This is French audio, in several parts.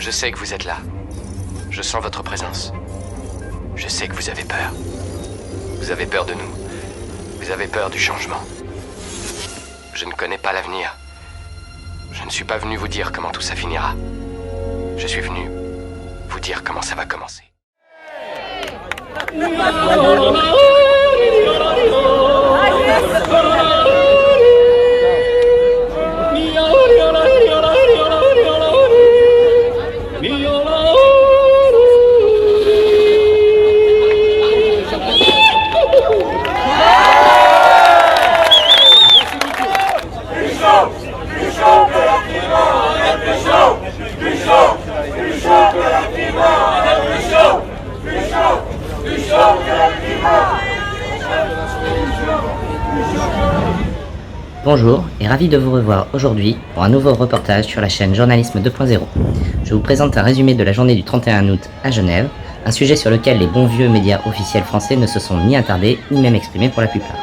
Je sais que vous êtes là. Je sens votre présence. Je sais que vous avez peur. Vous avez peur de nous. Vous avez peur du changement. Je ne connais pas l'avenir. Je ne suis pas venu vous dire comment tout ça finira. Je suis venu vous dire comment ça va commencer. Bonjour et ravi de vous revoir aujourd'hui pour un nouveau reportage sur la chaîne Journalisme 2.0. Je vous présente un résumé de la journée du 31 août à Genève, un sujet sur lequel les bons vieux médias officiels français ne se sont ni attardés ni même exprimés pour la plupart.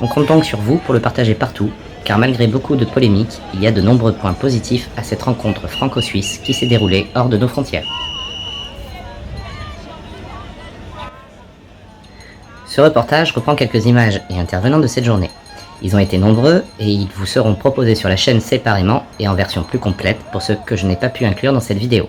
On compte donc sur vous pour le partager partout, car malgré beaucoup de polémiques, il y a de nombreux points positifs à cette rencontre franco-suisse qui s'est déroulée hors de nos frontières. Ce reportage reprend quelques images et intervenants de cette journée. Ils ont été nombreux et ils vous seront proposés sur la chaîne séparément et en version plus complète pour ceux que je n'ai pas pu inclure dans cette vidéo.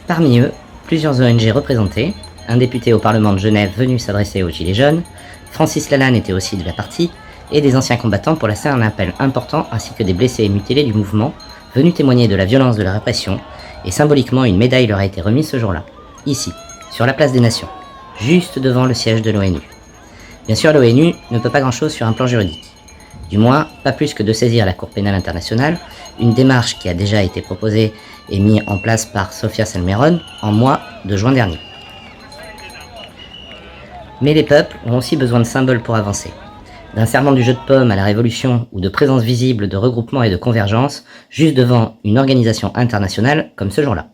Parmi eux, plusieurs ONG représentées, un député au Parlement de Genève venu s'adresser aux Gilets jaunes, Francis Lalanne était aussi de la partie, et des anciens combattants pour lancer un appel important ainsi que des blessés et mutilés du mouvement, venus témoigner de la violence de la répression, et symboliquement une médaille leur a été remise ce jour-là, ici, sur la place des Nations, juste devant le siège de l'ONU. Bien sûr, l'ONU ne peut pas grand-chose sur un plan juridique. Du moins, pas plus que de saisir la Cour pénale internationale, une démarche qui a déjà été proposée et mise en place par Sofia Salmeron en mois de juin dernier. Mais les peuples ont aussi besoin de symboles pour avancer. D'un serment du jeu de paume à la Révolution ou de présence visible de regroupement et de convergence juste devant une organisation internationale comme ce jour-là.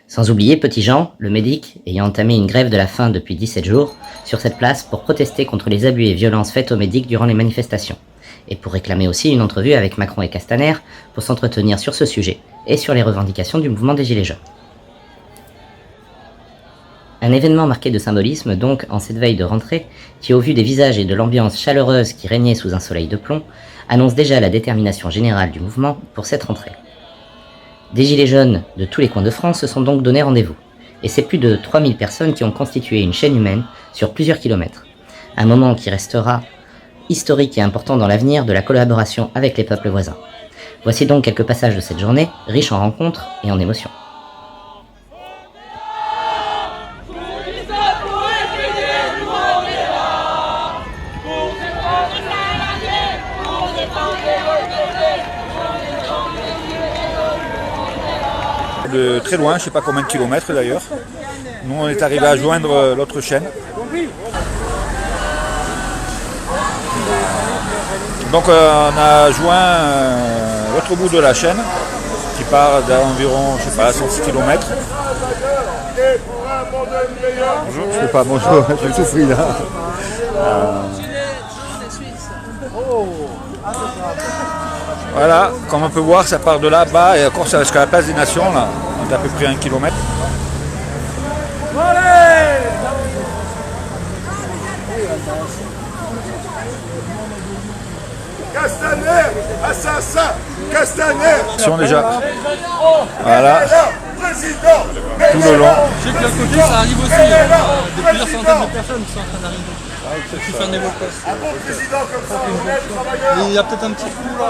Sans oublier Petit Jean, le médic, ayant entamé une grève de la faim depuis 17 jours, sur cette place pour protester contre les abus et violences faites aux médics durant les manifestations, et pour réclamer aussi une entrevue avec Macron et Castaner pour s'entretenir sur ce sujet et sur les revendications du mouvement des Gilets jaunes. Un événement marqué de symbolisme donc en cette veille de rentrée, qui au vu des visages et de l'ambiance chaleureuse qui régnait sous un soleil de plomb, annonce déjà la détermination générale du mouvement pour cette rentrée. Des Gilets jaunes de tous les coins de France se sont donc donné rendez-vous, et c'est plus de 3000 personnes qui ont constitué une chaîne humaine sur plusieurs kilomètres. Un moment qui restera historique et important dans l'avenir de la collaboration avec les peuples voisins. Voici donc quelques passages de cette journée, riche en rencontres et en émotions. De très loin, je ne sais pas combien de kilomètres d'ailleurs. Nous on est arrivé à joindre l'autre chaîne. Donc on a joint l'autre bout de la chaîne qui part d'environ, je sais pas, 106 km. Bonjour. Je ne sais pas, bonjour, je suis pris là. Voilà, comme on peut voir, ça part de là-bas et encore jusqu'à la place des Nations, là, on est à peu près 1 km. Castaner, assassin, Castaner. Déjà. Voilà. Tout le long. Je sais que de l'autre côté ça arrive aussi, de plusieurs centaines de personnes qui sont en train d'arriver. Qui fait un évoquage. Mais il y a peut-être un petit coup là,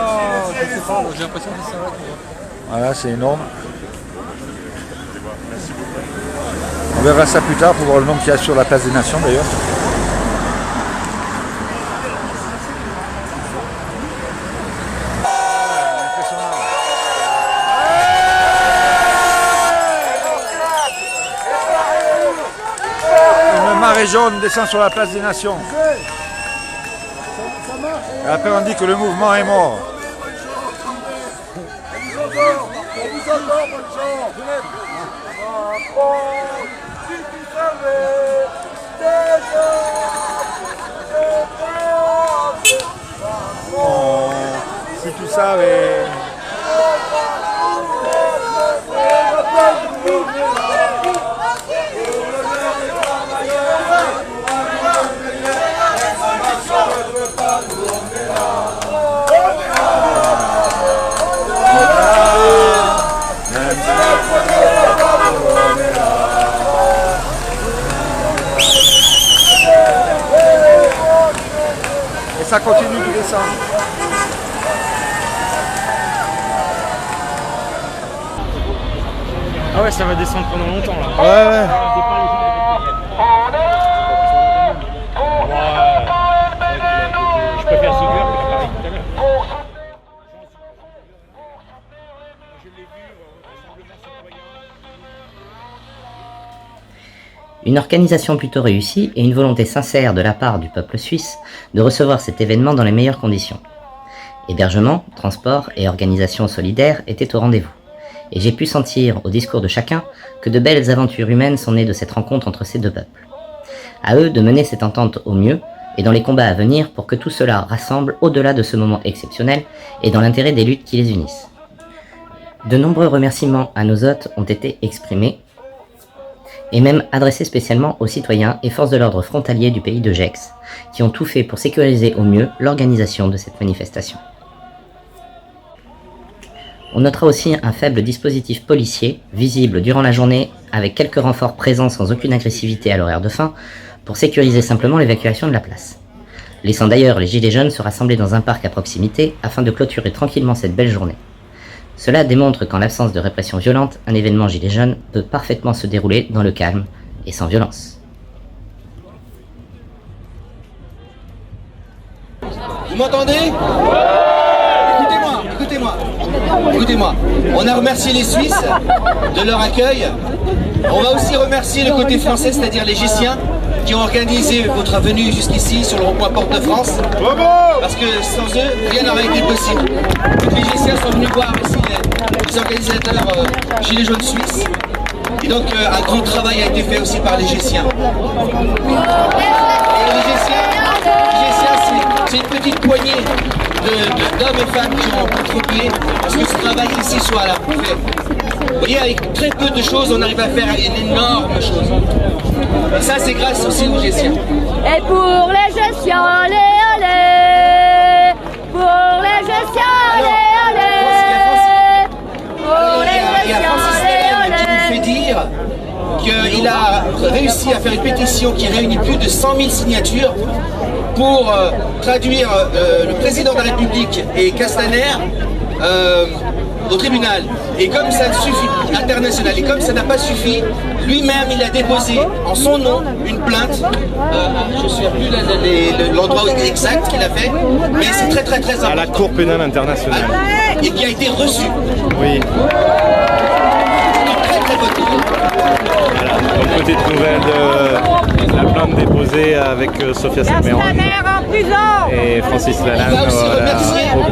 je sais pas, j'ai l'impression que ça va. Voilà, c'est énorme. On verra ça plus tard pour voir le nombre qu'il y a sur la place des Nations d'ailleurs. Une marée jaune descend sur la place des Nations. Et après on dit que le mouvement est mort. Si tu savais. Et ça continue de descendre. Ah ouais, ça va descendre pendant longtemps là. Ouais. Je préfère Ziegler que Paris tout à l'heure. Une organisation plutôt réussie et une volonté sincère de la part du peuple suisse de recevoir cet événement dans les meilleures conditions. Hébergement, transport et organisation solidaire étaient au rendez-vous. Et j'ai pu sentir au discours de chacun que de belles aventures humaines sont nées de cette rencontre entre ces deux peuples. À eux de mener cette entente au mieux et dans les combats à venir pour que tout cela rassemble au-delà de ce moment exceptionnel et dans l'intérêt des luttes qui les unissent. De nombreux remerciements à nos hôtes ont été exprimés et même adressés spécialement aux citoyens et forces de l'ordre frontaliers du pays de Gex, qui ont tout fait pour sécuriser au mieux l'organisation de cette manifestation. On notera aussi un faible dispositif policier, visible durant la journée, avec quelques renforts présents sans aucune agressivité à l'horaire de fin, pour sécuriser simplement l'évacuation de la place. Laissant d'ailleurs les gilets jaunes se rassembler dans un parc à proximité afin de clôturer tranquillement cette belle journée. Cela démontre qu'en l'absence de répression violente, un événement gilet jaune peut parfaitement se dérouler dans le calme et sans violence. Vous m'entendez ? Écoutez-moi. On a remercié les Suisses de leur accueil. On va aussi remercier le côté français, c'est-à-dire les Gessiens, qui ont organisé votre venue jusqu'ici sur le rond-point Porte de France. Parce que sans eux, rien n'aurait été possible. Donc les Gessiens sont venus voir ici les organisateurs Gilets jaunes suisses. Et donc un grand travail a été fait aussi par les Gessiens. Et les Gessiens, c'est une petite poignée d'hommes et femmes qui ont contribué à ce que ce travail ici soit là. Vous voyez, avec très peu de choses, on arrive à faire une énorme chose. Et ça, c'est grâce aussi aux Gessiens. Et pour les Gessiens, allez, allez. Pour les Gessiens, allez, allez. Pour les Il y a Francis Lalanne qui nous fait dire qu'il a réussi à faire une pétition qui réunit plus de 100 000 signatures pour traduire le président de la République et Castaner au tribunal. Et comme ça ne suffit, international, et comme ça n'a pas suffi, lui-même il a déposé en son nom une plainte, je ne sais plus l'endroit exact qu'il a fait, mais c'est très important. À la Cour pénale internationale. Et qui a été reçue. Oui. C'est une très très bonne nouvelle. Voilà. Donc petite nouvelle de la plainte déposée avec Sofia Salmeron et Francis Lalanne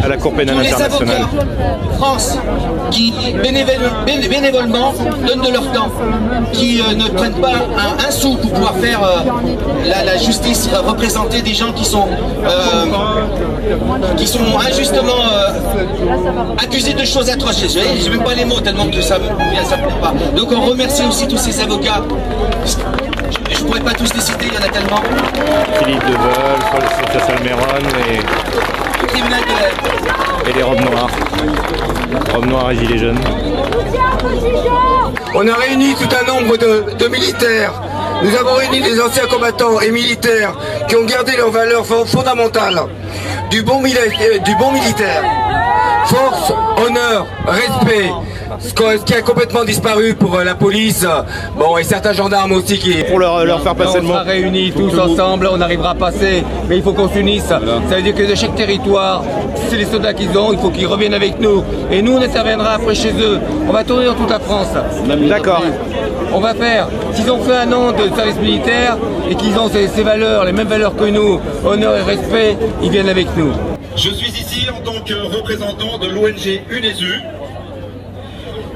à la Cour pénale internationale. France qui bénévolement donnent de leur temps, qui ne prennent pas un sou pour pouvoir faire la justice, représenter des gens qui sont injustement accusés de choses atroces. Je n'ai même pas les mots tellement que ça ne plaît pas. Donc on remercie aussi tous ces avocats. Je ne pourrais pas tous les citer, il y en a tellement. Philippe Deveul, Sofia Salmeron et les robes noires. Robes noires et gilets jaunes. On a réuni tout un nombre de militaires. Nous avons réuni des anciens combattants et militaires qui ont gardé leurs valeurs fondamentales du bon militaire. Force, honneur, respect. Ce qui a complètement disparu pour la police, bon, et certains gendarmes aussi qui... Pour leur faire passer le mot. On sera réunis tous ensemble, on arrivera à passer, mais il faut qu'on s'unisse. Ça veut dire que de chaque territoire, c'est les soldats qu'ils ont, il faut qu'ils reviennent avec nous. Et nous, on interviendra après chez eux. On va tourner dans toute la France. D'accord. On va faire, s'ils ont fait un an de service militaire et qu'ils ont ces valeurs, les mêmes valeurs que nous, honneur et respect, ils viennent avec nous. Je suis ici en tant que représentant de l'ONG UNESU.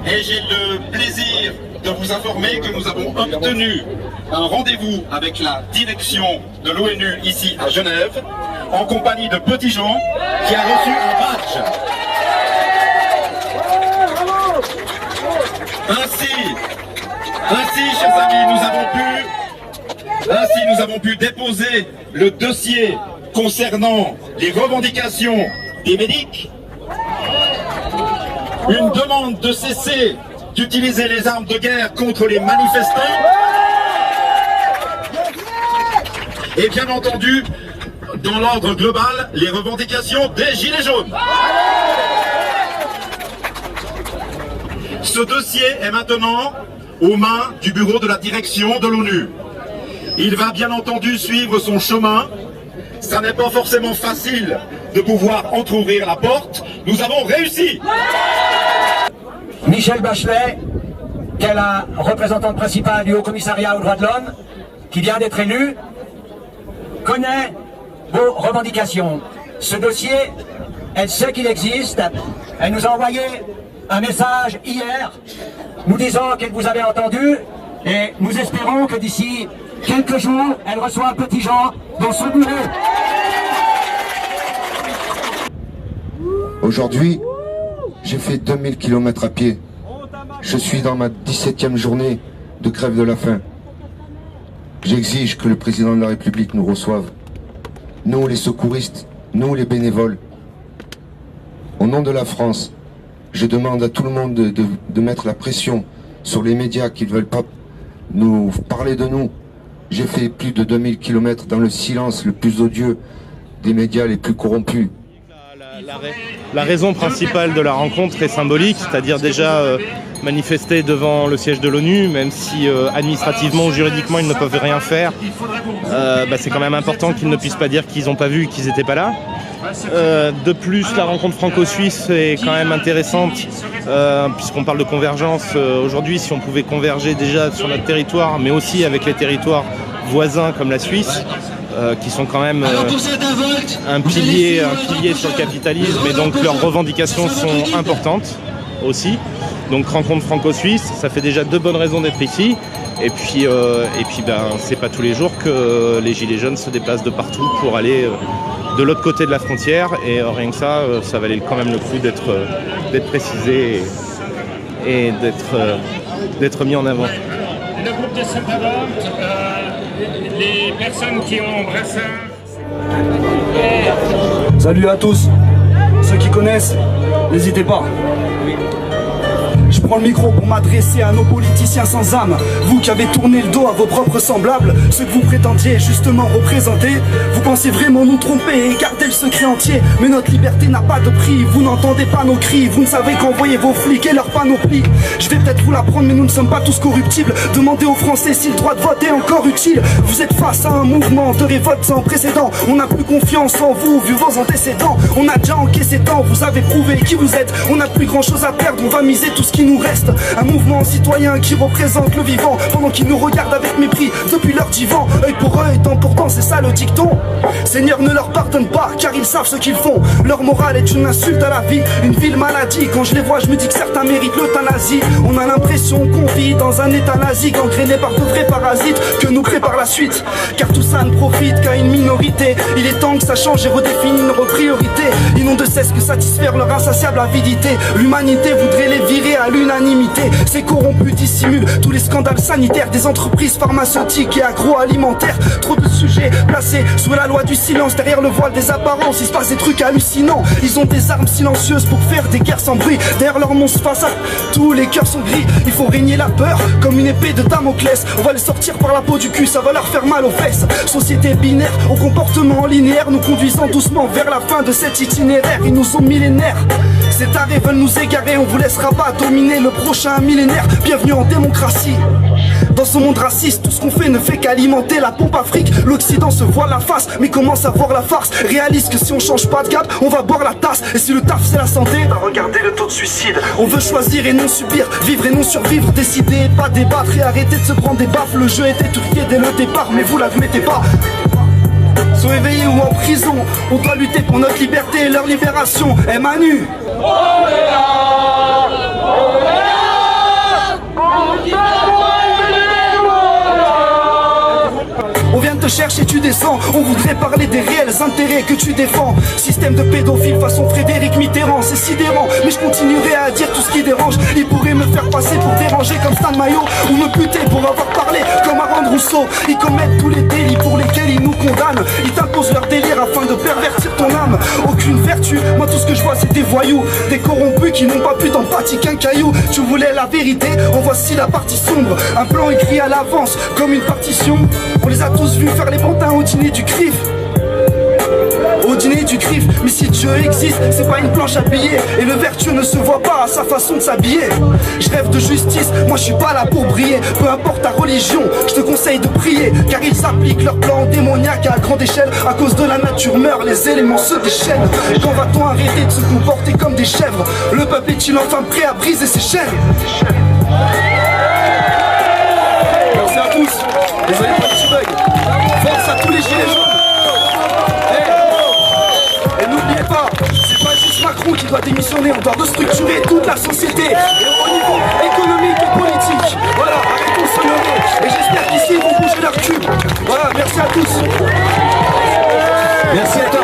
Et j'ai le plaisir de vous informer que nous avons obtenu un rendez-vous avec la direction de l'ONU ici à Genève, en compagnie de Petit Jean, qui a reçu un badge. nous avons pu déposer le dossier concernant les revendications des médics, une demande de cesser d'utiliser les armes de guerre contre les manifestants et bien entendu, dans l'ordre global, les revendications des Gilets jaunes. Ce dossier est maintenant aux mains du bureau de la direction de l'ONU. Il va bien entendu suivre son chemin. Ça n'est pas forcément facile de pouvoir entrouvrir la porte. Nous avons réussi. Michelle Bachelet, qui est la représentante principale du Haut Commissariat aux droits de l'homme, qui vient d'être élue, connaît vos revendications. Ce dossier, elle sait qu'il existe. Elle nous a envoyé un message hier, nous disant qu'elle vous avait entendu, et nous espérons que d'ici quelques jours, elle reçoit un petit Jean dans son bureau. Aujourd'hui, j'ai fait 2000 km à pied. Je suis dans ma 17e journée de grève de la faim. J'exige que le président de la République nous reçoive. Nous, les secouristes, nous, les bénévoles. Au nom de la France, je demande à tout le monde de mettre la pression sur les médias qui ne veulent pas nous parler de nous. J'ai fait plus de 2000 km dans le silence le plus odieux des médias les plus corrompus. La raison principale de la rencontre est symbolique, c'est-à-dire déjà manifester devant le siège de l'ONU, même si administrativement ou juridiquement ils ne peuvent rien faire. C'est quand même important qu'ils ne puissent pas dire qu'ils n'ont pas vu et qu'ils n'étaient pas là. De plus, la rencontre franco-suisse est quand même intéressante, puisqu'on parle de convergence. Aujourd'hui, si on pouvait converger déjà sur notre territoire, mais aussi avec les territoires voisins comme la Suisse, qui sont quand même un pilier sur le capitalisme, et donc leurs revendications sont importantes aussi. Donc rencontre franco-suisse, ça fait déjà 2 bonnes raisons d'être ici. Et puis c'est pas tous les jours que les Gilets jaunes se déplacent de partout pour aller de l'autre côté de la frontière, et rien que ça, ça valait quand même le coup d'être précisé et d'être mis en avant. Le groupe de Saint-Avant, les personnes qui ont embrassé. Salut à tous, ceux qui connaissent, n'hésitez pas. Je prends le micro pour m'adresser à nos politiciens sans âme. Vous qui avez tourné le dos à vos propres semblables, ceux que vous prétendiez justement représenter. Vous pensez vraiment nous tromper et garder le secret entier. Mais notre liberté n'a pas de prix, vous n'entendez pas nos cris. Vous ne savez qu'envoyer vos flics et leur panoplie. Je vais peut-être vous l'apprendre, mais nous ne sommes pas tous corruptibles. Demandez aux Français si le droit de vote est encore utile. Vous êtes face à un mouvement de révolte sans précédent. On n'a plus confiance en vous, vu vos antécédents. On a déjà encaissé tant, vous avez prouvé qui vous êtes. On n'a plus grand chose à perdre, on va miser tout ce qui nous reste. Un mouvement citoyen qui représente le vivant, pendant qu'ils nous regardent avec mépris depuis leur divan. Œil pour œil, dent pour dent, c'est ça le dicton. Seigneur, ne leur pardonne pas, car ils savent ce qu'ils font. Leur morale est une insulte à la vie, une vile maladie. Quand je les vois, je me dis que certains méritent l'euthanasie. On a l'impression qu'on vit dans un état nazi, gangréné par de vrais parasites que nous prépare la suite. Car tout ça ne profite qu'à une minorité. Il est temps que ça change et redéfinisse nos priorités. Ils n'ont de cesse que satisfaire leur insatiable avidité. L'humanité voudrait les virer à l'unanimité. Ces corrompus dissimulent tous les scandales sanitaires des entreprises pharmaceutiques et agroalimentaires. Trop de sujets placés sous la loi du silence. Derrière le voile des apparences, il se passe des trucs hallucinants. Ils ont des armes silencieuses pour faire des guerres sans bruit. Derrière leur monstre face, tous les cœurs sont gris. Il faut régner la peur comme une épée de Damoclès. On va les sortir par la peau du cul, ça va leur faire mal aux fesses. Société binaire, au comportement linéaire, nous conduisant doucement vers la fin de cet itinéraire. Ils nous sont millénaires. Ces tarés veulent nous égarer, on vous laissera pas dominer le prochain millénaire. Bienvenue en démocratie. Dans ce monde raciste, tout ce qu'on fait ne fait qu'alimenter la pompe afrique. L'Occident se voit la face, mais commence à voir la farce. Réalise que si on change pas de cap, on va boire la tasse. Et si le taf c'est la santé, bah regardez le taux de suicide. On veut choisir et non subir, vivre et non survivre. Décider et pas débattre et arrêter de se prendre des baffes. Le jeu était étriqué dès le départ, mais vous l'admettez pas. Soit éveillés ou en prison, on doit lutter pour notre liberté et leur libération. Manu, on est là, on est là, on vient te chercher, tu descends. On voudrait parler des réels intérêts que tu défends. Système de pédophile façon Frédéric Mitterrand, c'est sidérant. Mais je continuerai à dire tout ce qui dérange. Ils pourraient me faire passer pour déranger comme Stan Mayo, ou me buter pour avoir parlé comme Aaron Rousseau. Ils commettent tous les délits pour lesquels ils nous condamnent. Ils t'imposent leur délire afin de pervertir ton âme. Aucune vertu, moi tout ce que je vois c'est des voyous, des corrompus qui n'ont pas pu t'empathier qu'un caillou. Tu voulais la vérité, en voici la partie sombre. Un plan écrit à l'avance comme une partition. On les a tous vus faire les pantins au dîner du CRIF. Au dîner du CRIF, mais si Dieu existe, c'est pas une planche à billets. Et le vertueux ne se voit pas à sa façon de s'habiller. Je rêve de justice, moi je suis pas là pour briller. Peu importe ta religion, je te conseille de prier. Car ils appliquent leur plan démoniaque à grande échelle. À cause de la nature meurent, les éléments se déchaînent. Quand va-t-on arrêter de se comporter comme des chèvres? Le peuple est-il enfin prêt à briser ses chaînes? Merci à tous, désolé pour le petit bug. Force à tous les gilets jaunes. Et n'oubliez pas, c'est pas juste Macron qui doit démissionner, on doit restructurer toute la société, et au niveau économique et politique. Voilà, arrêtons de s'honorer. Et j'espère qu'ici ils vont bouger leur cul. Voilà, merci à tous. Merci à toi.